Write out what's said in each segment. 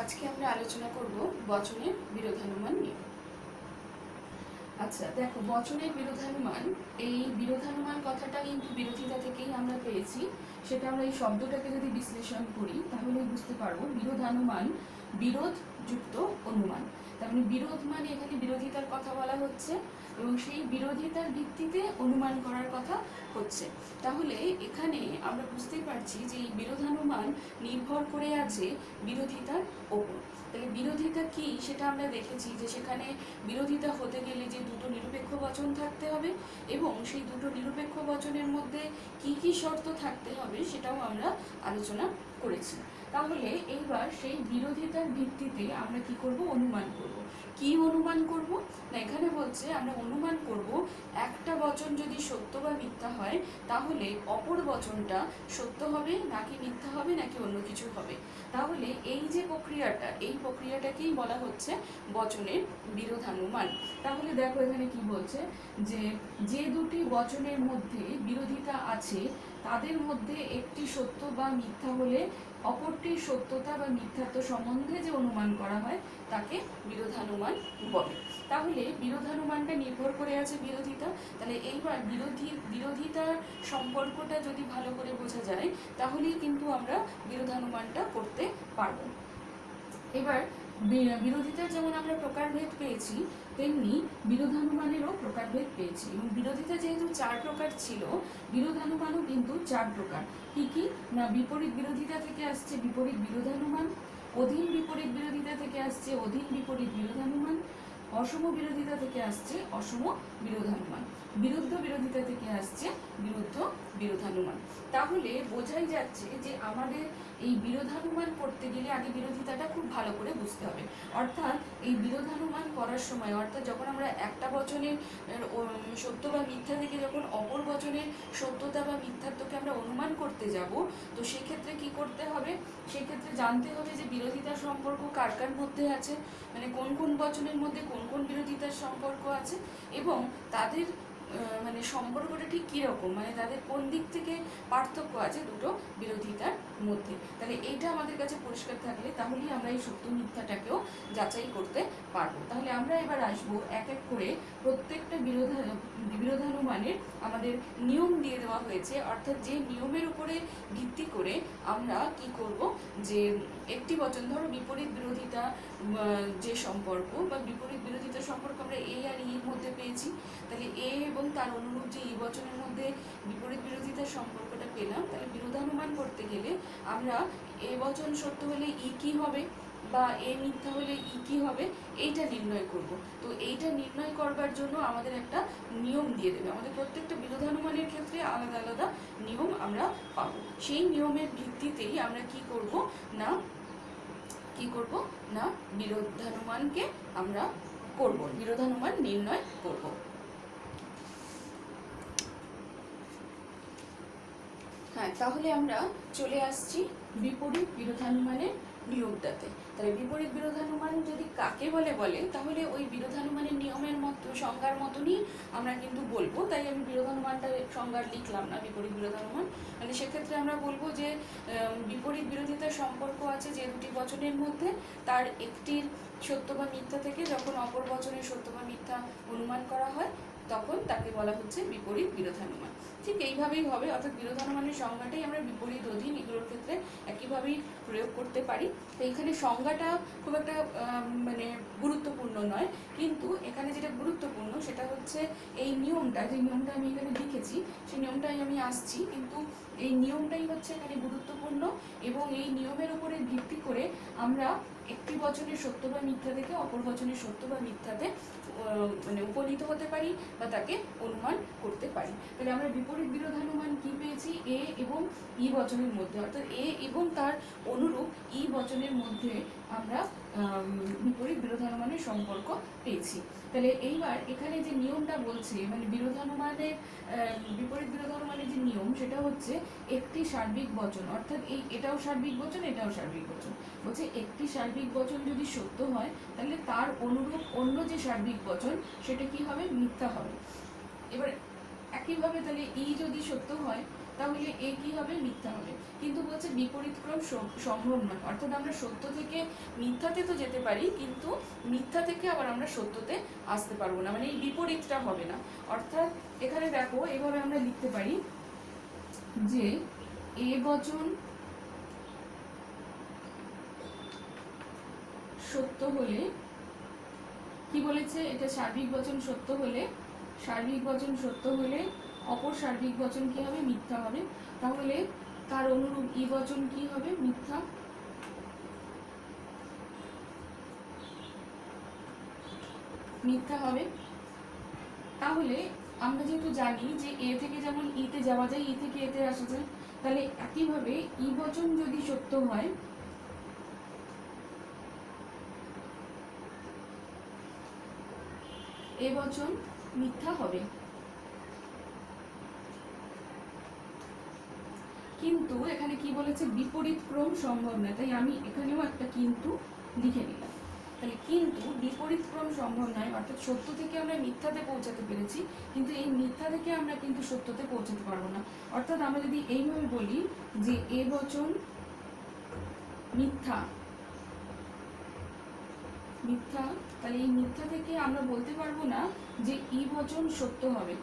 আজকে আমরা আলোচনা করব বচনের বিরোধানুমান নিয়ে। আচ্ছা দেখো, বচনের বিরোধানুমান, এই বিরোধানুমান কথাটা কিন্তু বিরোধিতা থেকেই আমরা পেয়েছি। সেটা আমরা এই শব্দটাকে যদি বিশ্লেষণ করি তাহলে বুঝতে পারবো বিরোধানুমান বিরোধ যুক্ত অনুমান। তার মানে বিরোধ মানে এখানে বিরোধিতার কথা বলা হচ্ছে এবং সেই বিরোধিতার ভিত্তিতে অনুমান করার কথা হচ্ছে। তাহলে এখানে আমরা বুঝতেই পারছি যে এই বিরোধানুমান নির্ভর করে আছে বিরোধিতার ওপর। তাহলে বিরোধিতা কি সেটা আমরা দেখেছি যে সেখানে বিরোধিতা হতে গেলে যে দুটো নিরপেক্ষ বচন থাকতে হবে এবং সেই দুটো নিরপেক্ষ বচনের মধ্যে কি কি শর্ত থাকতে হবে সেটাও আমরা আলোচনা করেছি। তাহলে এইবার সেই বিরোধিতার ভিত্তিতে আমরা কি করব? অনুমান করব। কি অনুমান করব না, এখানে বলছে আমরা অনুমান করব একটা বচন যদি সত্য বা মিথ্যা হয় তাহলে অপর বচনটা সত্য হবে নাকি মিথ্যা হবে নাকি অন্য কিছু হবে। তাহলে এই যে প্রক্রিয়াটা, এই প্রক্রিয়াটাকেই বলা হচ্ছে বচনের বিরোধানুমান। তাহলে দেখো এখানে কি বলছে যে যে দুটি বচনের মধ্যে বিরোধিতা আছে তাদের মধ্যে একটি সত্য বা মিথ্যা হলে অপরটির সত্যতা বা মিথ্যাত্ব সম্বন্ধে যে অনুমান করা হয় তাকে বিরোধানুমান বলে। তাহলে বিরোধানুমানটা নির্ভর করে আছে বিরোধিতা। তাহলে এইবার বিরোধিতার সম্পর্কটা যদি ভালো করে বোঝা যায় তাহলেই কিন্তু আমরা বিরোধানুমানটা করতে পারবো। এবার বিরোধিতার যেমন আমরা প্রকারভেদ পেয়েছি তেমনি বিরোধানুমানেরও প্রকারভেদ পেয়েছি এবং বিরোধিতা যেহেতু 4 প্রকার ছিল, বিরোধানুমানও কিন্তু 4 প্রকার। কি কি না, বিপরীত বিরোধিতা থেকে আসছে বিপরীত বিরোধানুমান, অধীন বিপরীত বিরোধিতা থেকে আসছে অধীন বিপরীত বিরোধানুমান, অসম বিরোধিতা থেকে আসছে অসম বিরোধানুমান, বিরুদ্ধ বিরোধিতা থেকে আসছে বিরুদ্ধ বিরোধানুমান। তাহলে বোঝাই যাচ্ছে যে আমাদের এই বিরোধানুমান করতে গেলে আগে বিরোধিতাটা খুব ভালো করে বুঝতে হবে। অর্থাৎ এই বিরোধানুমান করার সময়, অর্থাৎ যখন আমরা একটা বচনের সত্য বা মিথ্যা থেকে যখন অপর বচনের সত্যতা বা মিথ্যাত্বকে আমরা অনুমান করতে যাব, তো সেক্ষেত্রে কি করতে হবে? সেক্ষেত্রে জানতে হবে যে বিরোধিতার সম্পর্ক কার কার মধ্যে আছে, মানে কোন কোন বচনের মধ্যে কোন কোন বিরোধিতার সম্পর্ক আছে এবং তাদের মানে সম্পর্কটা ঠিক কীরকম, মানে তাদের কোন দিক থেকে পার্থক্য আছে দুটো বিরোধিতার মধ্যে। তাহলে এইটা আমাদের কাছে পরিষ্কার থাকলে তাহলেই আমরা এই সত্য মিথ্যাটাকেও যাচাই করতে পারবো। তাহলে আমরা এবার আসবো এক এক করে প্রত্যেকটা বিরোধানুমানের আমাদের নিয়ম দিয়ে দেওয়া হয়েছে, অর্থাৎ যে নিয়মের উপরে ভিত্তি করে আমরা কি করব যে একটি বচন, ধরো বিপরীত বিরোধিতা যে সম্পর্ক বা বিপরীত বিরোধিতার সম্পর্ক আমরা এ আর ই এর মধ্যে পেয়েছি, তাহলে এ এবং তার অনুরূপ যে ই বচনের মধ্যে বিপরীত বিরোধিতার সম্পর্কটা পেলাম। তাহলে বিরোধানুমান করতে গেলে আমরা এ বচন সত্য হলে ই কি হবে বা এ মিথ্যা হলে ই কি হবে এইটা নির্ণয় করব। তো এইটা নির্ণয় করবার জন্য আমাদের একটা নিয়ম দিয়ে দেবে, আমাদের প্রত্যেকটা বিরোধানুমানের ক্ষেত্রে আলাদা আলাদা নিয়ম আমরা পাবো। সেই নিয়মের ভিত্তিতেই আমরা কি করব না বিরোধানুমানকে আমরা করব, বিরোধানুমান নির্ণয় করব। হ্যাঁ, তাহলে আমরা চলে আসছি বিপরীত বিরোধানুমানের নিয়মটাতে। তাহলে বিপরীত বিরোধানুমান যদি কাকে বলে তাহলে ওই বিরোধানুমানের নিয়মের মতো সংজ্ঞার মতনই আমরা কিন্তু বলবো। তাই আমি বিরোধানুমানটা সংজ্ঞা লিখলাম না বিপরীত বিরোধানুমান। মানে সেক্ষেত্রে আমরা বলবো যে বিপরীত বিরোধিতার সম্পর্ক আছে যে দুটি বচনের মধ্যে, তার একটির সত্য বা মিথ্যা থেকে যখন অপর বচনের সত্য বা মিথ্যা অনুমান করা হয় তখন তাকে বলা হচ্ছে বিপরীত বিরোধানুমান। ঠিক এইভাবেই হবে, অর্থাৎ বিরোধানুমানের সংজ্ঞাটাই আমরা বিপরীত অধীন এগুলোর ক্ষেত্রে একইভাবেই প্রয়োগ করতে পারি। তো এখানে সংজ্ঞাটা খুব একটা মানে গুরুত্বপূর্ণ নয়, কিন্তু এখানে যেটা গুরুত্বপূর্ণ সেটা হচ্ছে এই নিয়মটা, যে নিয়মটা আমি এখানে লিখেছি সেই নিয়মটাই আমি আসছি, কিন্তু এই নিয়মটাই হচ্ছে এখানে গুরুত্বপূর্ণ এবং এই নিয়মের উপরে ভিত্তি করে আমরা একটি বচনের সত্য বা মিথ্যা থেকে অপর বচনের সত্য বা মিথ্যাতে মানে উপনীত হতে পারি বা তাকে অনুমান করতে পারি। তাহলে আমরা বিপরীত বিরোধানুমান কি পেয়েছি? এ এবং ই বচনের মধ্যে, অর্থাৎ এ এবং তার অনুরূপ ই বচনের মধ্যে আমরা বিপরীত বিরোধানুমানের সম্পর্ক পেয়েছি। তাহলে এইবার এখানে যে নিয়মটা বলছে, মানে বিরোধানুমানের বিপরীত বিরোধানুমানের যে নিয়ম সেটা হচ্ছে একটি সার্বিক বচন, অর্থাৎ এটাও সার্বিক বচন এটাও সার্বিক বচন। বলছে একটি সার্বিক বচন যদি সত্য হয় তাহলে তার অনুরূপ অন্য যে সার্বিক বচন সেটা কি হবে? মিথ্যা হবে। এবার একইভাবে তাহলে ই যদি সত্য হয় তাহলে এ কি হবে, মিথ্যা হবে। কিন্তু বলছে বিপরীত ক্রম সম্ভব নয়, অর্থাৎ আমরা সত্য থেকে মিথ্যাতে তো যেতে পারি, কিন্তু মিথ্যা থেকে আবার আমরা সত্যতে আসতে পারবো না, মানে এই বিপরীতটা হবে না। অর্থাৎ এখানে দেখো এভাবে আমরা লিখতে পারি যে এ বচন সত্য হলে, কি বলেছে, এটা সার্বিক বচন সত্য হলে, সার্বিক বচন সত্য হলে অপর সার্বিক বচন কি হবে, মিথ্যা হবে। তাহলে তার অনুরূপ ই বচন কি হবে, মিথ্যা। মিথ্যা হবে। তাহলে আমরা যেহেতু জানি যে এ থেকে যেমন ইতে যাওয়া যায়, ই থেকে এতে আসা যায়, তাহলে একইভাবে ই বচন যদি সত্য হয়, এ বচন মিথ্যা হবে। কিন্তু এখানে কি বলেছে, বিপরীত ক্রম সম্ভব নয়, তাই আমি এখানেও একটা কিন্তু লিখে নিলাম। তাহলে কিন্তু বিপরীত ক্রম সম্ভব নয়, অর্থাৎ সত্য থেকে আমরা মিথ্যাতে পৌঁছাতে পেরেছি, কিন্তু এই মিথ্যা থেকে আমরা কিন্তু সত্যতে পৌঁছাতে পারবো না। অর্থাৎ আমরা যদি এইভাবে বলি যে এ বচন মিথ্যা, মিথ্যা, তাহলে এই মিথ্যা থেকে আমরা বলতে পারবো না যে ই বচন সত্য হবে।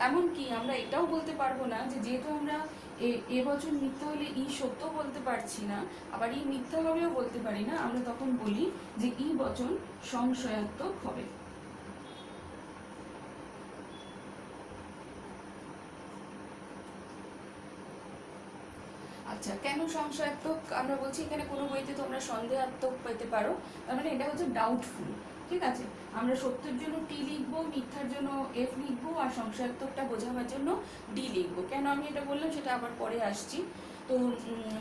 এমনকি আমরা এটাও বলতে পারবো না যে যেহেতু আমরা এ বচন মিথ্যা হলে ই সত্য বলতে পারছি না, আবার ই মিথ্যা হবেও বলতে পারি না, আমরা তখন বলি যে ই বচন সংশয়াত্মক হবে। আচ্ছা, কেন সংশয়াত্মক আমরা বলছি, এখানে কোনো বইতে তোমরা সন্দেহাত্মক পেতে পারো, তার মানে এটা হচ্ছে ডাউটফুল। ঠিক আছে, আমরা সত্যের জন্য টি লিখবো, মিথ্যার জন্য এফ লিখবো, আর সংশয়াত্মকটা বোঝাবার জন্য ডি লিখবো। কেন আমি এটা বললাম সেটা আবার পরে আসছি। তো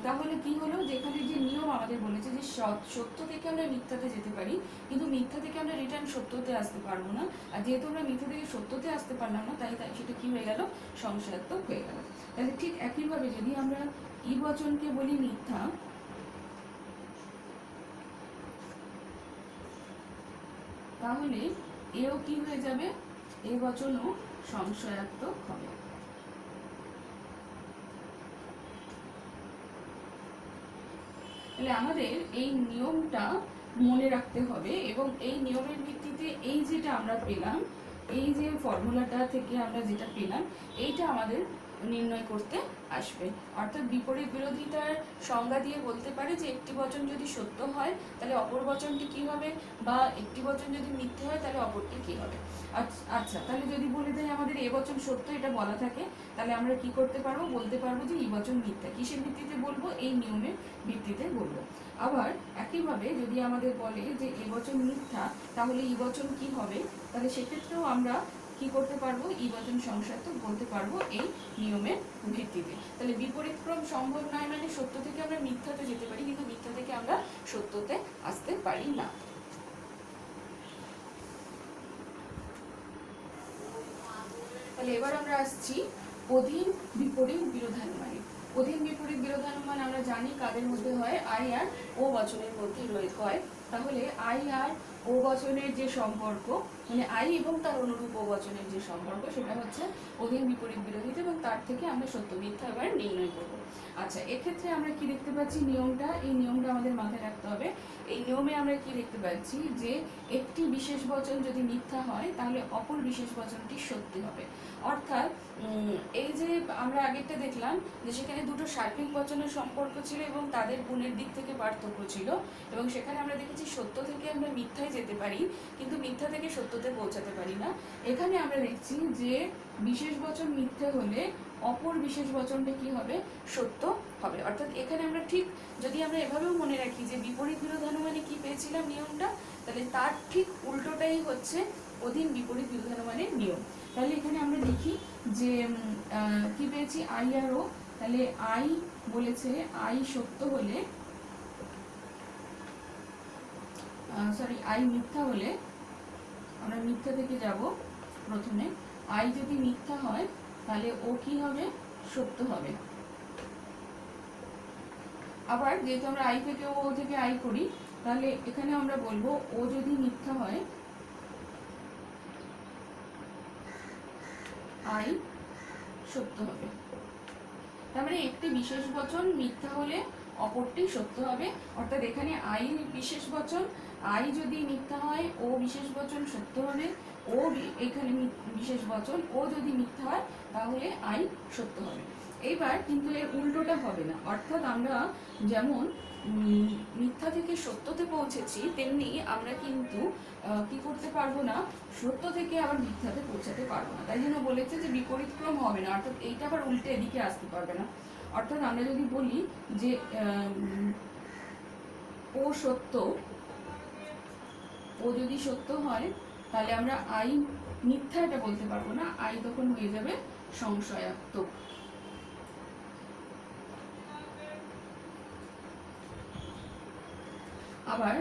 তাহলে কি হলো, যেখানে যে নিয়ম আমাদের বলেছে যে সত্য থেকে আমরা মিথ্যাতে যেতে পারি, কিন্তু মিথ্যা থেকে আমরা রিটার্ন সত্যতে আসতে পারবো না। আর যেহেতু আমরা মিথ্যা থেকে সত্যতে আসতে পারলাম না, তাই সেটা কি হয়ে গেল, সংশয়াত্মক হয়ে গেল। তাহলে ঠিক একইভাবে যদি আমরা ই বচনকে বলি মিথ্যা, তাহলে এও কি হয়ে যাবে, এ বচনও সংশয়াত্মক হবে। তাহলে আমাদের এই নিয়মটা মনে রাখতে হবে, এবং এই নিয়মের ভিত্তিতে এই যেটা আমরা পেলাম, এই যে ফর্মুলাটা থেকে আমরা যেটা পেলাম, এইটা আমাদের নির্ণয় করতে আসবে। অর্থাৎ বিপরীত বিরোধিতার সংজ্ঞা দিয়ে বলতে পারে যে একটি বচন যদি সত্য হয় তাহলে অপর বচনটি কি হবে, বা একটি বচন যদি মিথ্যে হয় তাহলে অপরটি কি হবে। আচ্ছা, তাহলে যদি বলে দেয় আমাদের এ বচন সত্য, এটা বলা থাকে, তাহলে আমরা কি করতে পারবো, বলতে পারবো যে ই বচন মিথ্যা। কিসের ভিত্তিতে বলবো, এই নিয়মের ভিত্তিতে বলবো। আবার একইভাবে যদি আমাদের বলে যে এ বচন মিথ্যা, তাহলে ই বচন কি হবে, তাহলে সেক্ষেত্রেও আমরা কি করতে পারবো, ই বচন সংশয়াত্মক বলতে পারবো এই নিয়মের ভিত্তিতে। তাহলে বিপরীত ক্রম সম্ভব নয় মানে সত্য থেকে আমরা মিথ্যাতে যেতে পারি, কিন্তু মিথ্যা থেকে আমরা সত্যতে আসতে পারি না। তাহলে এবার আমরা আসছি অধীন বিপরীত বিরোধানুমানে। অধীন বিপরীত বিরোধানুমান আমরা জানি কাদের মধ্যে হয়, আই আর ও বচনের মধ্যে হয়। তাহলে আই আর ও বচনের যে সম্পর্ক, মানে আই এবং তার অনুরূপ ও বচনের যে সম্পর্ক, সেটা হচ্ছে অধীন বিপরীত বিরোধিতা, এবং তার থেকে আমরা সত্য মিথ্যা এবার নির্ণয় করব। আচ্ছা, এক্ষেত্রে আমরা কি দেখতে পাচ্ছি, নিয়মটা, এই নিয়মটা আমাদের মাথায় রাখতে হবে। এই নিয়মে আমরা কি দেখতে পাচ্ছি যে একটি বিশেষ বচন যদি মিথ্যা হয় তাহলে অপর বিশেষ বচনটি সত্যি হবে। অর্থাৎ এই যে আমরা আগেরটা দেখলাম যে সেখানে দুটো সার্বিক বচনের সম্পর্ক ছিল এবং তাদের গুণের দিক থেকে পার্থক্য ছিল, এবং সেখানে আমরা দেখেছি সত্য থেকে আমরা মিথ্যায় যেতে পারি, কিন্তু মিথ্যা থেকে সত্যতে পৌঁছাতে পারি না। এখানে আমরা দেখছি যে বিশেষ বচন মিথ্যে হলে অপর বিশেষ বচনটা কি হবে, সত্য হবে। অর্থাৎ এখানে আমরা ঠিক যদি আমরা এভাবেও মনে রাখি যে বিপরীত বিরোধানুমানে কি পেয়েছিলাম নিয়মটা, তাহলে তার ঠিক উল্টোটাই হচ্ছে অধীন বিপরীত বিরোধানুমানের নিয়ম। তাহলে এখানে আমরা লিখি যে কি পেয়েছি, আই আর ও। তাহলে আই বলেছে আই সত্য হলে, আই মিথ্যা হলে, আমরা মিথ্যা থেকে যাব প্রথমে, আই যদি মিথ্যা হয় তাহলে ও কি হবে, সত্য হবে। আবার যেহেতু আমরা আই থেকে ও থেকে আই করি, তাহলে এখানে আমরা বলবো ও যদি মিথ্যা হয় আই সত্য হবে। তার মানে একটি বিশেষ বচন মিথ্যা হলে অপরটি সত্য হবে। অর্থাৎ এখানে আই বিশেষ বচন, আই যদি মিথ্যা হয় ও বিশেষ বচন সত্য হবে, ও এখানে বিশেষ বচন, ও যদি মিথ্যা হয় তাহলে আই সত্য হবে। এইবার কিন্তু এর উল্টোটা হবে না। অর্থাৎ আমরা যেমন মিথ্যা থেকে সত্যতে পৌঁছেছি, তেমনি আমরা কিন্তু কি করতে পারবো না, সত্য থেকে আবার মিথ্যাতে পৌঁছাতে পারবো না। তাই জন্য বলেছে যে বিপরীত ক্রম হবে না, অর্থাৎ এইটা আবার উল্টে এদিকে আসতে পারবে না। অর্থাৎ আমরা যদি বলি যে ও সত্য, ও যদি সত্য হয় তাহলে আমরা আই মিথ্যা এটা বলতে পারবো না, আই তখন হয়ে যাবে সংশয়াত্মক। আবার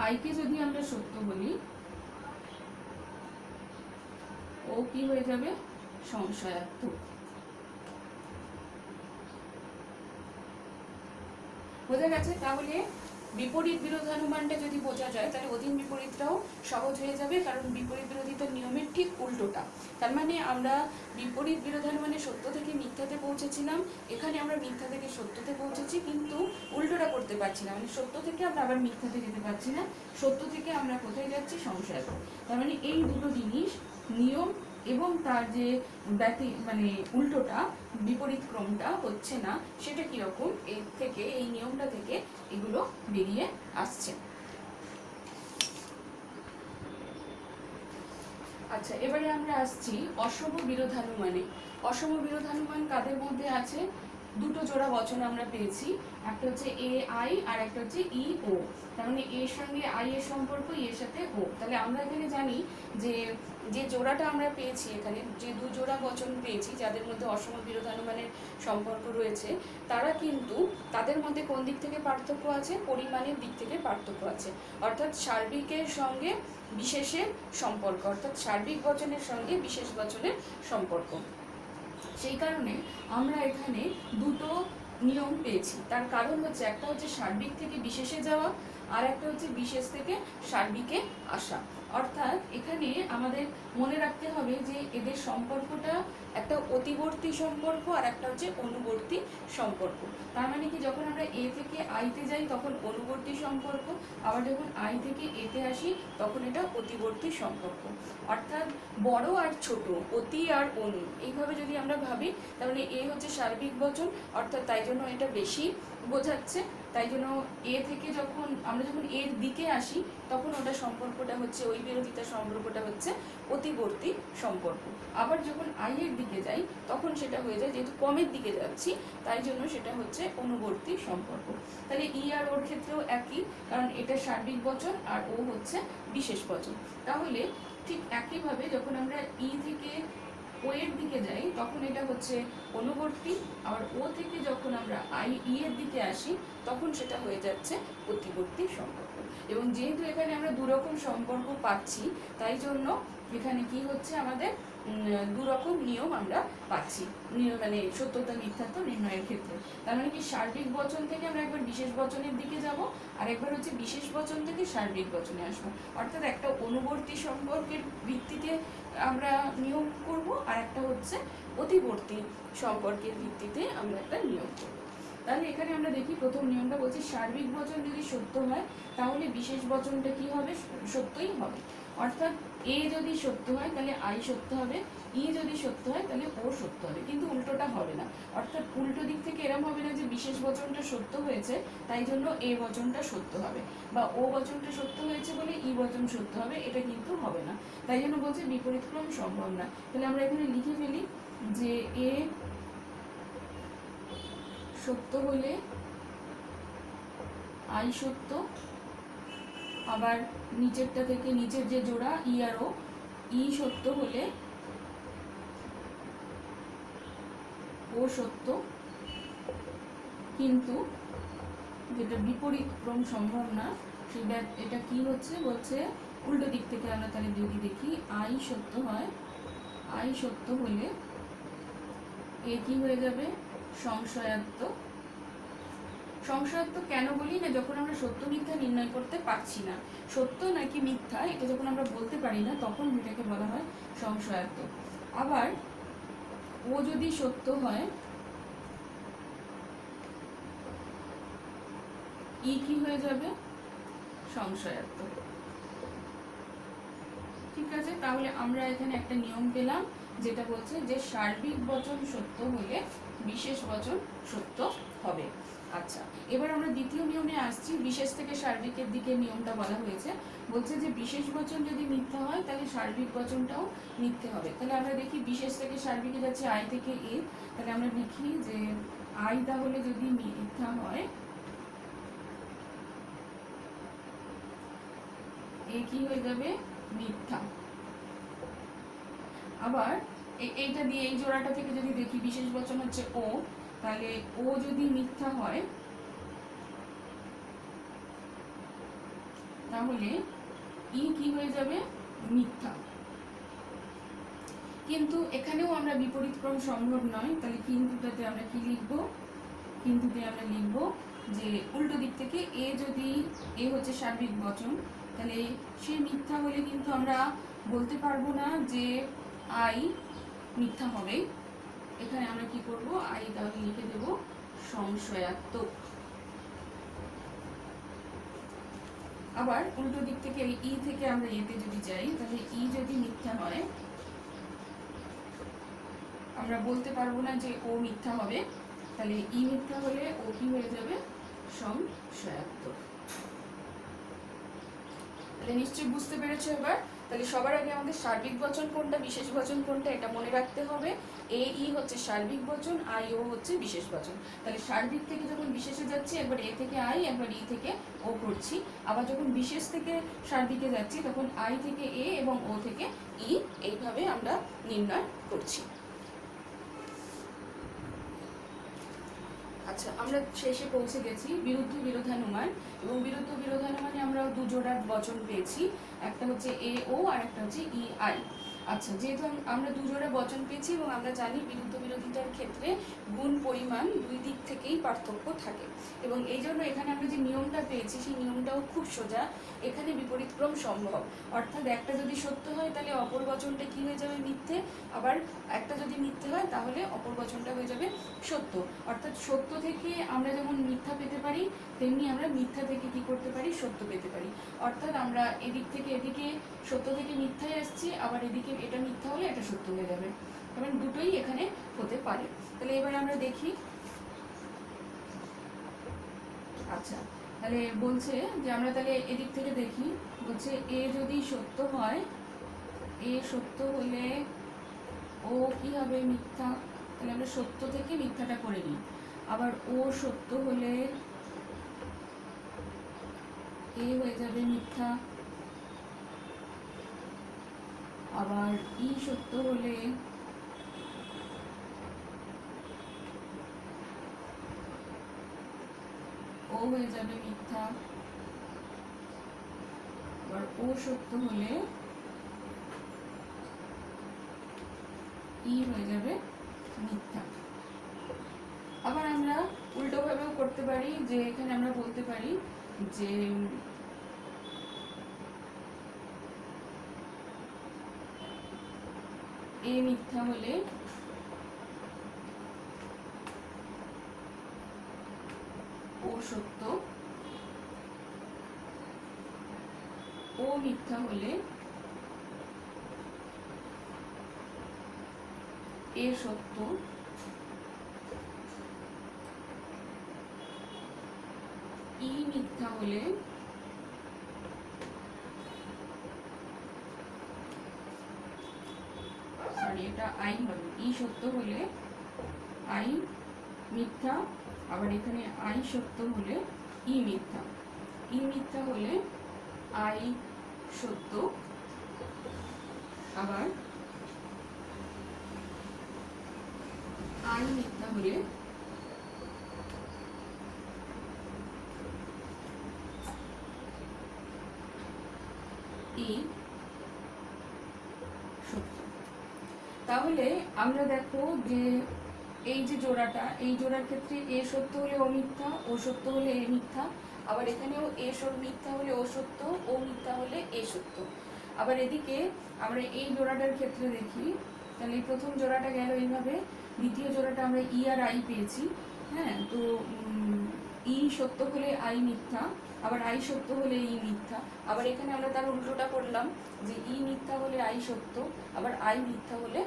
আইকে যদি আমরা সত্য বলি, ও কি হয়ে যাবে সংশয়াত্মক। বোঝা গেছে? তাহলে বিপরীত বিরোধানুমানটা যদি বোঝা যায় তাহলে অধীন বিপরীতটাও সহজ হয়ে যাবে, কারণ বিপরীত বিরোধিতার নিয়মের ঠিক উল্টোটা। তার মানে আমরা বিপরীত বিরোধানুমানে সত্য থেকে মিথ্যাতে পৌঁছেছিলাম, এখানে আমরা মিথ্যা থেকে সত্যতে পৌঁছেছি, কিন্তু উল্টোটা করতে পারছি না, মানে সত্য থেকে আমরা আবার মিথ্যাতে যেতে পারছি না, সত্য থেকে আমরা কোথায় যাচ্ছি সংশয়। তার মানে এই দুটো জিনিস, নিয়ম এবং তার যে মানে উল্টোটা বিপরীত ক্রমটা হচ্ছে না, সেটা কিরকম, এর থেকে এই নিয়মটা থেকে এগুলো বেরিয়ে আসছে। আচ্ছা, এবারে আমরা আসছি অসম বিরোধানুমানে। অসম বিরোধানুমান কাদের মধ্যে আছে? দুটো জোড়া বচন আমরা পেয়েছি, একটা হচ্ছে এ আই আর একটা হচ্ছে ই ও। তার মানে এর সঙ্গে আই এর সম্পর্ক, এর সাথে ও। তাহলে আমরা এখানে জানি যে যে জোড়াটা আমরা পেয়েছি, এখানে যে দু জোড়া বচন পেয়েছি যাদের মধ্যে অসম বিরোধানুমানের সম্পর্ক রয়েছে, তারা কিন্তু তাদের মধ্যে কোন দিক থেকে পার্থক্য আছে? পরিমাণের দিক থেকে পার্থক্য আছে। অর্থাৎ সার্বিকের সঙ্গে বিশেষের সম্পর্ক, অর্থাৎ সার্বিক বচনের সঙ্গে বিশেষ বচনের সম্পর্ক। সেই কারণে আমরা এখানে দুটো নিয়ম পেয়েছি। তার কারণ হচ্ছে একটা হচ্ছে সার্বিক থেকে বিশেষে যাওয়া, আর একটা হচ্ছে বিশেষ থেকে সার্বিকে আসা। অর্থাৎ এখানে আমাদের মনে রাখতে হবে যে এদের সম্পর্কটা একটা অতিবর্তী সম্পর্ক আর একটা হচ্ছে অনুবর্তী সম্পর্ক। তার মানে কি, যখন আমরা এ থেকে আইতে যাই তখন অনুবর্তী সম্পর্ক, আবার যখন আই থেকে এতে আসি তখন এটা অতিবর্তী সম্পর্ক। অর্থাৎ বড় আর ছোট, অতি আর অনু, এইভাবে যদি আমরা ভাবি তাহলে এ হচ্ছে সার্বিক বচন, অর্থাৎ তাই জন্য এটা বেশি বোঝাচ্ছে। তাই জন্য এ থেকে যখন আমরা এর দিকে আসি তখন ওটা সম্পর্কটা হচ্ছে, ওই বিরোধিতার সম্পর্কটা হচ্ছে অতিবর্তী সম্পর্ক। আবার যখন আই এর দিকে যাই তখন সেটা হয়ে যায়, যেহেতু কমের দিকে যাচ্ছি তাই জন্য সেটা হচ্ছে অনুবর্তী সম্পর্ক। তাহলে ই আর ওর ক্ষেত্রেও একই, কারণ এটা সার্বিক বচন আর ও হচ্ছে বিশেষ বচন। তাহলে ঠিক একইভাবে যখন আমরা ই থেকে ও এর দিকে যাই তখন এটা হচ্ছে অনুবর্তী, আর ও থেকে যখন আমরা ই এর দিকে আসি তখন সেটা হয়ে যাচ্ছে প্রতিবর্তী সম্পর্ক। এবং যেহেতু এখানে আমরা দুরকম সম্পর্ক পাচ্ছি তাই জন্য এখানে কি হচ্ছে, আমাদের দুরকম নিয়ম আমরা পাচ্ছি, মানে সত্যতা মিথ্যাত্ব নির্ণয়ের ক্ষেত্রে। তার মানে কি, সার্বিক বচন থেকে আমরা একবার বিশেষ বচনের দিকে যাব, আর একবার হচ্ছে বিশেষ বচন থেকে সার্বিক বচনে আসবো। অর্থাৎ একটা অনুবর্তী সম্পর্কের ভিত্তিতে আমরা নিয়ম করব, আর একটা হচ্ছে অতিবর্তী সম্পর্কের ভিত্তিতে আমরা একটা নিয়ম করব। তাহলে এখানে আমরা দেখি প্রথম নিয়মটা বলছি, সার্বিক বচন যদি সত্য হয় তাহলে বিশেষ বচনটা কি হবে? সত্যই হবে। অর্থাৎ এ যদি সত্য হয় তাহলে আই সত্য হবে, ই যদি সত্য হয় তাহলে ও সত্য হবে, কিন্তু উল্টোটা হবে না। অর্থাৎ উল্টো দিক থেকে এরম হবে না যে বিশেষ বচনটা সত্য হয়েছে তাই জন্য এ বচনটা সত্য হবে, বা ও বচনটা সত্য হয়েছে বলে ই বচন সত্য হবে, এটা কিন্তু হবে না। তাই জন্য বলছে বিপরীত ক্রম সম্ভব না। তাহলে আমরা এখানে লিখে ফেলি যে এ সত্য হলে আই সত্য, আবার নিচেরটা থেকে নিচের যে জোড়া ই আর ও, ই সত্য হলে ও সত্য, কিন্তু যেটা বিপরীত ক্রম সম্ভব না সেটা, এটা কি হচ্ছে, বলছে উল্টো দিক থেকে আমরা তাহলে যদি দেখি আই সত্য হয়, আই সত্য হলে এ কি হয়ে যাবে? সংশয়াত্মক। সংশয়াত্মক কেন বলি না, যখন আমরা সত্য মিথ্যা নির্ণয় করতে পারছি না, সত্য নাকি মিথ্যা এটা যখন আমরা বলতে পারি না তখন এটাকে বলা হয় সংশয়াত্মক। আবার ও যদি সত্য হয় ই কি হয়ে যাবে, সংশয়াত্মক। ঠিক আছে, তাহলে আমরা এখানে একটা নিয়ম পেলাম যেটা বলছে যে সার্বিক বচন সত্য হলে বিশেষ বচন সত্য হবে। আচ্ছা, এবার আমরা দ্বিতীয় নিয়মে আসছি। বিশেষ থেকে সার্বিকের দিকে নিয়মটা বলা হয়েছে, বলছে যে বিশেষ বচন যদি মিথ্যা হয় তাহলে সার্বিক বচনটাও মিথ্যে হবে। তাহলে আমরা দেখি বিশেষ থেকে সার্বিকে যাচ্ছে আই থেকে এ, তাহলে আমরা লিখি যে আই তাহলে যদি মিথ্যা হয়, এ কি হয়ে যাবে, মিথ্যা। আবার এইটা দিয়ে এই জোড়াটা থেকে যদি দেখি বিশেষ বচন হচ্ছে ও, তাহলে ও যদি মিথ্যা হয় তাহলে ই কি হয়ে যাবে, মিথ্যা। কিন্তু এখানেও আমরা বিপরীত ক্রম সম্ভব নয়, তাহলে কিন্তুটাতে আমরা কি লিখব, কিন্তুতে আমরা লিখব যে উল্টো দিক থেকে এ যদি, এ হচ্ছে সার্বিক বচন, তাহলে সে মিথ্যা হলে কিন্তু আমরা বলতে পারবো না যে আই মিথ্যা হবে। এখানে আমরা কি করব, আই তাহলে লিখে দেব সংশয়াত্মক। আবার উল্টো দিক থেকে ই থেকে আমরা এতে যদি যাই, তাহলে ই যদি মিথ্যা হয় আমরা বলতে পারবো না যে ও মিথ্যা হবে, তাহলে ই মিথ্যা হলে ও কি হয়ে যাবে, সংশয়াত্মক। তাহলে নিশ্চয়ই বুঝতে পেরেছো এবার। তাহলে সবার আগে আমাদের সার্বিক বচন কোনটা, বিশেষ বচন কোনটা, এটা মনে রাখতে হবে। এ ই হচ্ছে সার্বিক বচন, আই ও হচ্ছে বিশেষ বচন। তাহলে সার্বিক থেকে যখন বিশেষে যাচ্ছি, একবার এ থেকে আই, একবার ই থেকে ও করছি। আবার যখন বিশেষ থেকে সার্বিকে যাচ্ছি তখন আই থেকে এ এবং ও থেকে ই, এইভাবে আমরা নির্ণয় করছি। আচ্ছা, আমরা শেষে পৌঁছে গেছি বিরুদ্ধ বিরোধানুমান। এবং বিরুদ্ধ বিরোধানুমানে আমরা দুজোড়া বচন পেয়েছি, একটা হচ্ছে এ ও আর একটা হচ্ছে ই আই। আচ্ছা, যেহেতু আমরা দুজোড়া বচন পেয়েছি এবং আমরা জানি বিরুদ্ধ বিরোধিতার ক্ষেত্রে গুণ পরিমাণ দুই দিক থেকেই পার্থক্য থাকে, এবং এই জন্য এখানে আমরা যে নিয়মটা পেয়েছি সেই নিয়মটাও খুব সোজা। এখানে বিপরীত ক্রম সম্ভব, অর্থাৎ একটা যদি সত্য হয় তাহলে অপর বচনটা কি হয়ে যাবে, মিথ্যে। আবার একটা যদি মিথ্যে হয় তাহলে অপর বচনটা হয়ে যাবে সত্য। অর্থাৎ সত্য থেকে আমরা যেমন মিথ্যা পেতে পারি, তেমনি আমরা মিথ্যা থেকে কি করতে পারি, সত্য পেতে পারি। অর্থাৎ আমরা এদিক থেকে এদিকে সত্য থেকে মিথ্যায় আসছি, আবার এদিকে এটা মিথ্যা হলে এটা সত্য হয়ে যাবে, কারণ দুটোই এখানে হতে পারে। তাহলে এবার আমরা দেখি। আচ্ছা, তাহলে বলছে যে আমরা তাহলে এদিক থেকে দেখি, বলছে এ যদি সত্য হয়, এ সত্য হলে ও কি হবে, মিথ্যা। তাহলে আমরা সত্য থেকে মিথ্যাটা করে নিই। আবার ও সত্য হলে এ হয়ে যাবে মিথ্যা। আবার ই সত্য হলে ও হয়ে যাবে মিথ্যা। আবার ও সত্য হলে ই হয়ে যাবে মিথ্যা। আবার আমরা উল্টো ভাবেও করতে পারি, যে এখানে আমরা বলতে পারি যে এ মিথ্যা হলে ও সত্য, ও মিথ্যা হলে এ সত্য, ই মিথ্যা হলে এটা আই হবে, ই সত্য হলে আই মিথ্যা। আবার এখানে আই সত্য হলে ই মিথ্যা, ই মিথ্যা হলে আই সত্য। আবার আই মিথ্যা হলে ই সত্য। তাহলে আমরা দেখো যে এই যে জোড়াটা, এই জোড়ার ক্ষেত্রে এ সত্য হলে ও মিথ্যা, ও সত্য হলে এ মিথ্যা। আবার এখানেও এ মিথ্যা হলে ও সত্য, ও মিথ্যা হলে এ সত্য। আবার এদিকে আমরা এই জোড়াটার ক্ষেত্রে দেখি, তাহলে প্রথম জোড়াটা গেল এইভাবে, দ্বিতীয় জোড়াটা আমরা ই আর আই পেয়েছি। হ্যাঁ, তো ই সত্য হলে আই মিথ্যা, আবার আই সত্য হলে ই মিথ্যা। আবার এখানে আমরা তার উল্টোটা করলাম যে ই মিথ্যা হলে আই সত্য, আবার আই মিথ্যা হলে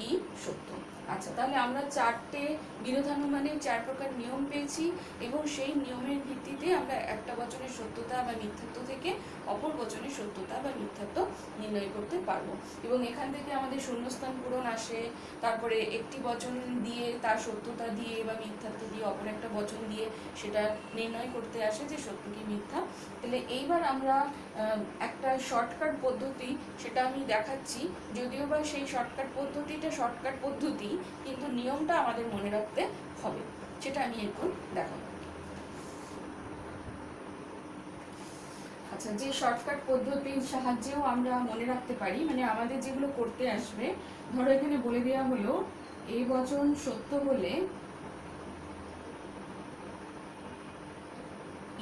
ই সত্য। আচ্ছা, তাহলে আমরা চারটে বিরোধানুমানের 4 প্রকার নিয়ম পেয়েছি এবং সেই নিয়মের ভিত্তিতে আমরা একটা বচনের সত্যতা বা মিথ্যাত্ব থেকে অপর বচনের সত্যতা বা মিথ্যাত্ব নির্ণয় করতে পারবো। এবং এখান থেকে আমাদের শূন্যস্থান পূরণ আসে, তারপরে একটি বচন দিয়ে তার সত্যতা দিয়ে বা মিথ্যাত্ব দিয়ে অপর একটা বচন দিয়ে সেটা নির্ণয় করতে আসে যে সত্য কি মিথ্যা। তাহলে এইবার আমরা একটা শর্টকাট পদ্ধতি, সেটা আমি দেখাচ্ছি, যদিও বা সেই শর্টকাট পদ্ধতিটা শর্টকাট পদ্ধতি, কিন্তু নিয়মটা আমাদের মনে রাখতে হবে, সেটা আমি এখন দেখাবো। আচ্ছা, যে শর্টকাট পদ্ধতির সাহায্যেও আমরা মনে রাখতে পারি, মানে আমাদের যেগুলো করতে আসবে, ধরো এখানে বলে দেওয়া হলো এই বচন সত্য হলে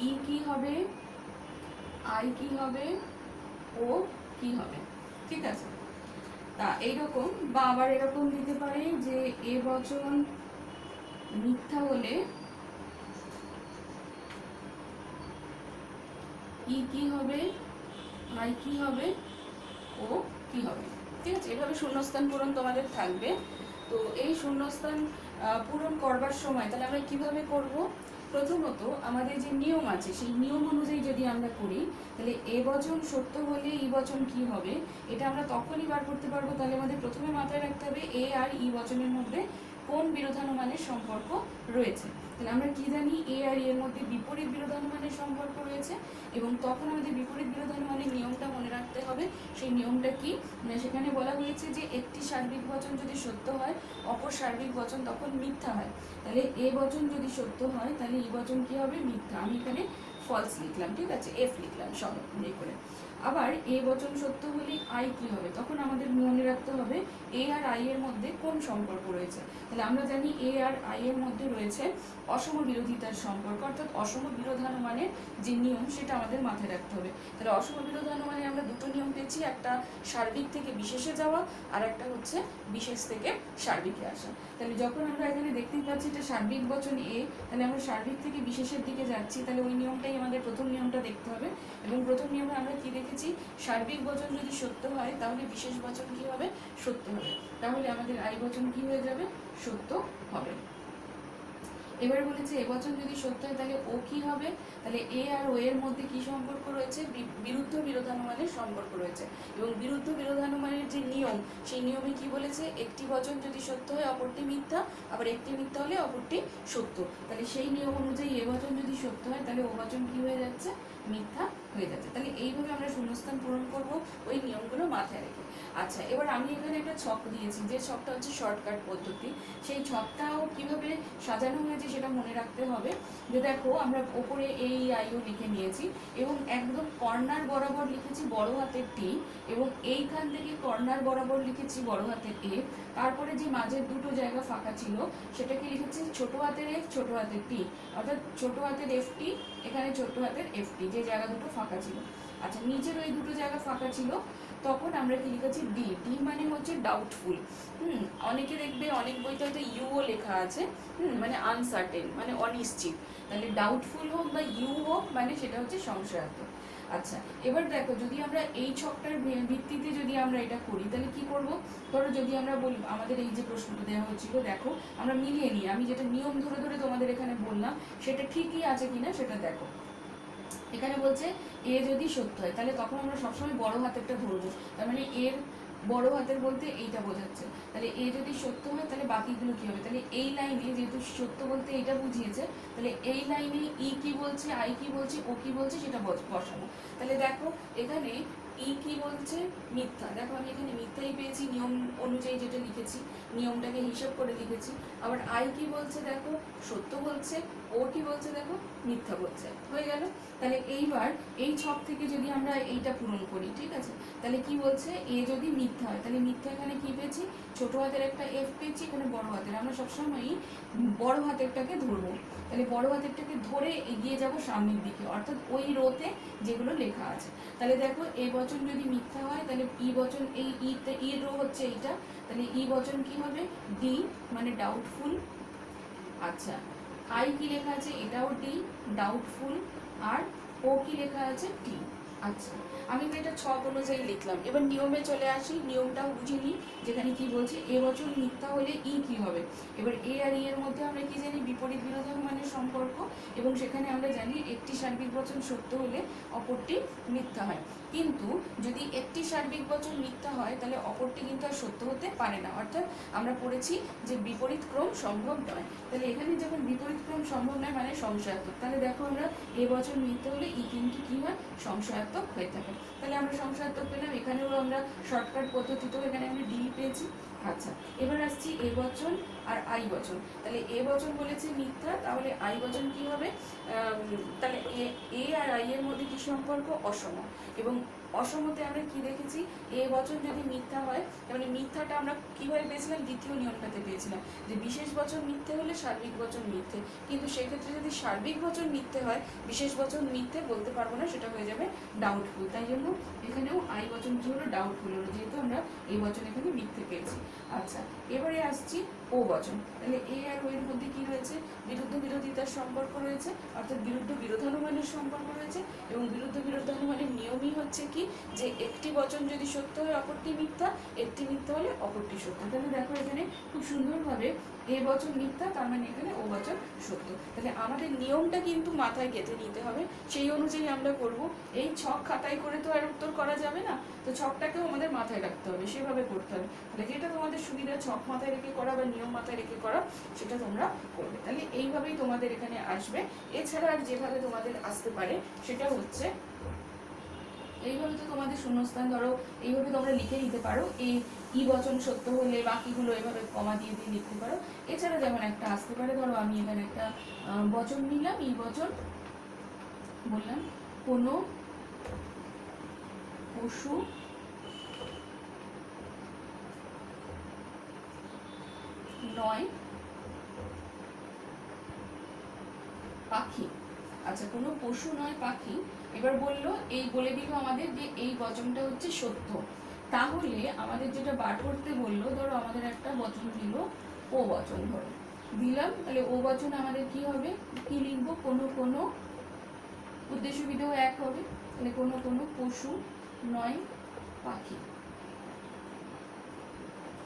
ই কি হবে, আই কি হবে, ও কি হবে, ঠিক আছে। তা এইরকম, বা আবার এরকম দিতে পারে যে এ বচন মিথ্যা হলে ই কি হবে, আই কি হবে, ও কি হবে, ঠিক আছে। এভাবে শূন্যস্থান পূরণ তোমাদের থাকবে। তো এই শূন্যস্থান পূরণ করবার সময় তাহলে আমরা কিভাবে করব? প্রথমত আমাদের যে নিয়ম আছে সেই নিয়ম অনুযায়ী যদি আমরা করি, তাহলে এ বচন সত্য হলে ই বচন কি হবে, এটা আমরা তখনই বার করতে পারবো। তাহলে আমাদের প্রথমে মাথায় রাখতে হবে এ আর ই বচনের মধ্যে কোন বিরোধানুমানের সম্পর্ক রয়েছে। তাহলে আমরা কি জানি, এ আর ই এর মধ্যে বিপরীত বিরোধানুমানের সম্পর্ক রয়েছে, এবং তখন আমাদের বিপরীত বিরোধানুমানের নিয়মটা মনে রাখতে হবে। সেই নিয়মটা কি, সেখানে বলা হয়েছে যে একটি সার্বিক বচন যদি সত্য হয় অপর সার্বিক বচন তখন মিথ্যা হয়। তাহলে এ বচন যদি সত্য হয় তাহলে ই বচন কি হবে, মিথ্যা। আমি এখানে ফলস লিখলাম, ঠিক আছে, এফ লিখলাম সব ইয়ে করে। আবার এ বচন সত্য হলে আই কি হবে, তখন আমাদের মনে রাখতে হবে এ আর আই এর মধ্যে কোন সম্পর্ক রয়েছে। তাহলে আমরা জানি এ আর আই এর মধ্যে রয়েছে অসম বিরোধিতার সম্পর্ক, অর্থাৎ অসম বিরোধানুমানের যে নিয়ম সেটা আমাদের মাথায় রাখতে হবে। তাহলে অসম বিরোধানুমানে আমরা দুটো নিয়ম পেয়েছি, একটা সার্বিক থেকে বিশেষে যাওয়া, আর একটা হচ্ছে বিশেষ থেকে সার্বিকে আসা। তাহলে যখন আমরা এখানে দেখতেই পাচ্ছি এটা সার্বিক বচন এ, তাহলে আমরা সার্বিক থেকে বিশেষের দিকে যাচ্ছি, তাহলে ওই নিয়মটাই আমাদের প্রথম নিয়মটা দেখতে হবে। এবং প্রথম নিয়মে আমরা কি দেখেছি, সার্বিক বচন যদি সত্য হয় তাহলে বিশেষ বচন কি হবে, সত্য হবে। তাহলে আমাদের আই বচন কি হয়ে যাবে, সত্য হবে। এবার বলেছে এ বচন যদি সত্য হয় তাহলে ও কি হবে, তাহলে এ আর ও এর মধ্যে কি সম্পর্ক রয়েছে, বিরুদ্ধ বিরোধানুমানের সম্পর্ক রয়েছে। এবং বিরুদ্ধ বিরোধানুমানের যে নিয়ম, সেই নিয়মে কি বলেছে, একটি বচন যদি সত্য হয় অপরটি মিথ্যা, আবার একটি মিথ্যা হলে অপরটি সত্য। তাহলে সেই নিয়ম অনুযায়ী এ বচন যদি সত্য হয় তাহলে ও বচন কি হয়ে যাচ্ছে, মিথ্যা হয়ে যাচ্ছে। তাহলে এইভাবে আমরা শূন্যস্থান পূরণ করব ওই নিয়মগুলো মাথায় রেখে। আচ্ছা, এবার আমি এখানে একটা ছক দিয়েছি, যে ছকটা হচ্ছে শর্টকাট পদ্ধতি। সেই ছকটাও কিভাবে সাজানো হয়েছে সেটা মনে রাখতে হবে। যে দেখো আমরা ওপরে এই আইও লিখে নিয়েছি এবং একদম কর্নার বরাবর লিখেছি বড় হাতের টি, এবং এইখান থেকে কর্নার বরাবর লিখেছি বড় হাতের এ। তারপরে যে মাঝের দুটো জায়গা ফাঁকা ছিল সেটাকে লিখেছি ছোট হাতের এফ, ছোট হাতের টি, অর্থাৎ ছোট হাতের এফ টি, এখানে ছোট হাতের এফ টি, যে জায়গা দুটো ফাঁকা ছিল। আচ্ছা, নিচের ওই দুটো জায়গা ফাঁকা ছিল, তখন আমরা কি লিখেছি ডি। ডি মানে হচ্ছে ডাউটফুল। অনেকে দেখবে অনেক বইতে হয়তো ইউও লেখা আছে, মানে আনসার্টেন, মানে অনিশ্চিত। তাহলে ডাউটফুল হোক বা ইউ হোক, মানে সেটা হচ্ছে সংশয়াত্মক। আচ্ছা, এবার দেখো যদি আমরা এই ছকটার ভিত্তিতে যদি আমরা এটা করি তাহলে কি করব। ধরো যদি আমরা বলি, আমাদের এই যে প্রশ্নটা দেওয়া হচ্ছিল, দেখো আমরা মিলিয়ে নিই, আমি যেটা নিয়ম ধরে ধরে তোমাদের এখানে বললাম সেটা ঠিকই আছে কিনা সেটা দেখো। এখানে বলছে এ যদি সত্য হয় তাহলে তখন আমরা সবসময় বড় হাতেরটা ধরবো, তার মানে এর বড় হাতের বলতে এইটা বোঝাচ্ছে। তাহলে এ যদি সত্য হয় তাহলে বাকিগুলো কি হবে, তাহলে এই লাইনে যেহেতু সত্য বলতে এইটা বুঝিয়েছে, তাহলে এই লাইনে ই কি বলছে, আই কি বলছে, ও কি বলছে সেটা বসাবো। তাহলে দেখো এখানে ই কি বলছে, মিথ্যা। দেখো আমি এখানে মিথ্যাই পেয়েছি, নিয়ম অনুযায়ী যেটা লিখেছি, নিয়মটাকে হিসাব করে লিখেছি। আবার আই কি বলছে, দেখো সত্য বলছে, ও কি বলছে, দেখো মিথ্যা বলছে, হয়ে গেল। তাহলে এইবার এই ছক থেকে যদি আমরা এইটা পূরণ করি, ঠিক আছে, তাহলে কি বলছে, এ যদি মিথ্যা হয় তাহলে মিথ্যা এখানে কি পেয়েছি, ছোট হাতের একটা এফ পেয়েছি, এখানে বড় হাতের। আমরা সবসময়ই বড় হাতেরটাকে ধরবো, তাহলে বড় হাতেরটাকে ধরে এগিয়ে যাব সামনের দিকে, অর্থাৎ ওই রোতে যেগুলো লেখা আছে। তাহলে দেখো এ বচন যদি মিথ্যা হয় তাহলে ই বচন, এই ই রো হচ্ছে এইটা, তাহলে ই বচন কি হবে, ডি মানে ডাউটফুল। আচ্ছা, আই কি লেখা আছে, এটাও ডি, ডাউটফুল। আর ও কি লেখা আছে, টি। আচ্ছা, আমি তো এটা ছক অনুযায়ী লিখলাম। এবার নিয়মে চলে আসি, নিয়মটাও বুঝে নিই। যেখানে কি বলছে, এ বচন মিথ্যা হলে ই কি হবে। এবার এ আর ই এর মধ্যে আমরা কি জানি, বিপরীত বিরোধানুমানের সম্পর্ক। এবং সেখানে আমরা জানি একটি সার্বিক বচন সত্য হলে অপরটি মিথ্যা হয়। কিন্তু যদি একটি সার্বিক বচন মিথ্যা হয় তাহলে অপরটি কিন্তু আর সত্য হতে পারে না। অর্থাৎ আমরা পড়েছি যে বিপরীত ক্রম সম্ভব নয়। তাহলে এখানে যখন বিপরীত ক্রম সম্ভব নয় মানে সংশয়াত্মক, তাহলে দেখো আমরা এ বচন মিথ্যা হলে ই কিন্তু কি হয়, সংশয়াত্মক হয়ে থাকে। তাহলে আমরা সংশয়াত্মক পেলাম। এখানেও আমরা শর্টকাট পদ্ধতিতেও এখানে আমরা ডি পেয়েছি। আচ্ছা, এবার আসছি এ বচন আর আই বচন। তাহলে এ বচন বলেছে মিথ্যা, তাহলে আই বচন কি হবে, তাহলে এ আর আই এর মধ্যে কি সম্পর্ক, অসম। এবং অসমতে আমরা কি দেখেছি, এ বচন যদি মিথ্যা হয় তাহলে মিথ্যাটা আমরা কিভাবে পেয়েছিলাম, দ্বিতীয় নিয়মটাতে পেয়েছিলাম যে বিশেষ বচন মিথ্যে হলে সার্বিক বচন মিথ্যে। কিন্তু সেক্ষেত্রে যদি সার্বিক বচন মিথ্যে হয়, বিশেষ বচন মিথ্যে বলতে পারবো না, সেটা হয়ে যাবে ডাউটফুল। তাই জন্য এখানেও আই বচন কি হলো, ডাউটফুল হলো, যেহেতু আমরা এই বচন এখানে মিথ্যে পেয়েছি। আচ্ছা, এবারে আসছি ও বচন। তাহলে এ আর ও এর মধ্যে কি রয়েছে, বিরুদ্ধ বিরোধিতার সম্পর্ক রয়েছে, অর্থাৎ বিরুদ্ধ বিরোধানুমানের সম্পর্ক রয়েছে। এবং বিরুদ্ধ বিরোধানুমানের নিয়মই হচ্ছে কি, যে একটি বচন যদি সত্য হয় অপরটি মিথ্যা, একটি মিথ্যা হলে অপরটি সত্য। তাহলে দেখো এখানে খুব সুন্দরভাবে এ বচন মিথ্যা, তার মানে এখানে ও বচন সত্য। তাহলে আমাদের নিয়মটা কিন্তু মাথায় গেঁথে নিতে হবে, সেই অনুযায়ী আমরা করব। এই ছক খাতায় করে তো আর উত্তর করা যাবে না, তো ছকটাকেও আমাদের মাথায় রাখতে হবে, সেভাবে করতে হবে। তাহলে যেটা তোমাদের সুবিধা, ছক মাথায় রেখে করা বা নিয়ম মাথায় রেখে করা, সেটা তোমরা করবে। তাহলে এইভাবেই তোমাদের এখানে আসবে। এছাড়া আর যেভাবে তোমাদের আসতে পারে সেটা হচ্ছে এইভাবে, তো তোমাদের শূন্যস্থান ধরো এইভাবে তোমরা লিখে নিতে পারো, এই ই বচন সত্য হলে বাকিগুলো এভাবে কমা দিয়ে দিয়ে লিখতে পারো। এছাড়া যেমন একটা আসতে পারে, ধরো আমি এখানে একটা বচন নিলাম, ই বচন বললাম, কোনো পশু নয় পাখি। আচ্ছা, কোনো পশু নয় পাখি। এবার বললো, এই বলে দিল আমাদের যে এই বচনটা হচ্ছে সত্য। তাহলে আমাদের যেটা বার করতে বললো, ধরো আমাদের একটা বচন দিল ও বচন, ধরো দিলাম, তাহলে ও বচন আমাদের কি হবে, কি লিখবো, কোনো কোনো, উদ্দেশ্য বিধেয় এক হবে, তাহলে কোনো কোনো পশু নয় পাখি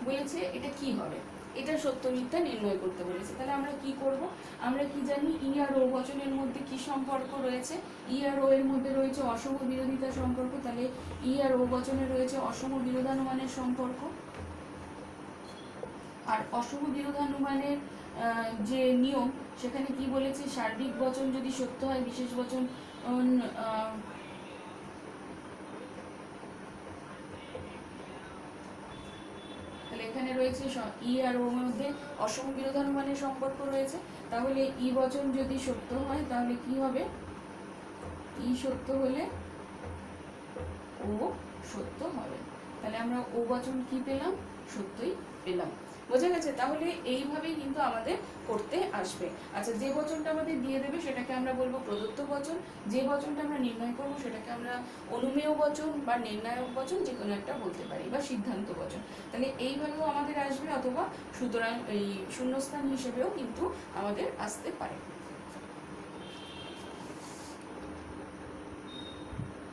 বলেছে। এটা কি হবে, এটা সত্য মিথ্যা নির্ণয় করতে বলেছে। তাহলে আমরা কি করব, আমরা কি জানি, ই আর ও বচনের মধ্যে কি সম্পর্ক রয়েছে, ই আর ও এর মধ্যে রয়েছে অসম বিরোধিতা সম্পর্ক। তাহলে ই আর ও বচনে রয়েছে অসম বিরোধানুমানের সম্পর্ক। আর অসম বিরোধানুমানের যে নিয়ম, সেখানে কি বলেছে, সার্বিক বচন যদি সত্য হয়, বিশেষ বচন এখানে রয়েছে ই আর ওর মধ্যে অসম বিরোধানুমানের সম্পর্ক রয়েছে। তাহলে ই বচন যদি সত্য হয় তাহলে কি হবে, ই সত্য হলে ও সত্য হবে। তাহলে আমরা ও বচন কি পেলাম, সত্যই পেলাম। বোঝা গেছে? তাহলে এইভাবেই কিন্তু আমাদের করতে আসবে। আচ্ছা, যে বচনটা আমাদের দিয়ে দেবে সেটাকে আমরা বলবো প্রদত্ত বচন, যে বচনটা আমরা নির্ণয় করব সেটাকে আমরা অনুমেয় বচন বা নির্ণায়ক বচন, যে কোনো একটা বলতে পারি, বা সিদ্ধান্ত বচন। তাহলে এইভাবেও আমাদের আসবে, অথবা সুতরাং এই শূন্যস্থান হিসেবেও কিন্তু আমাদের আসতে পারে।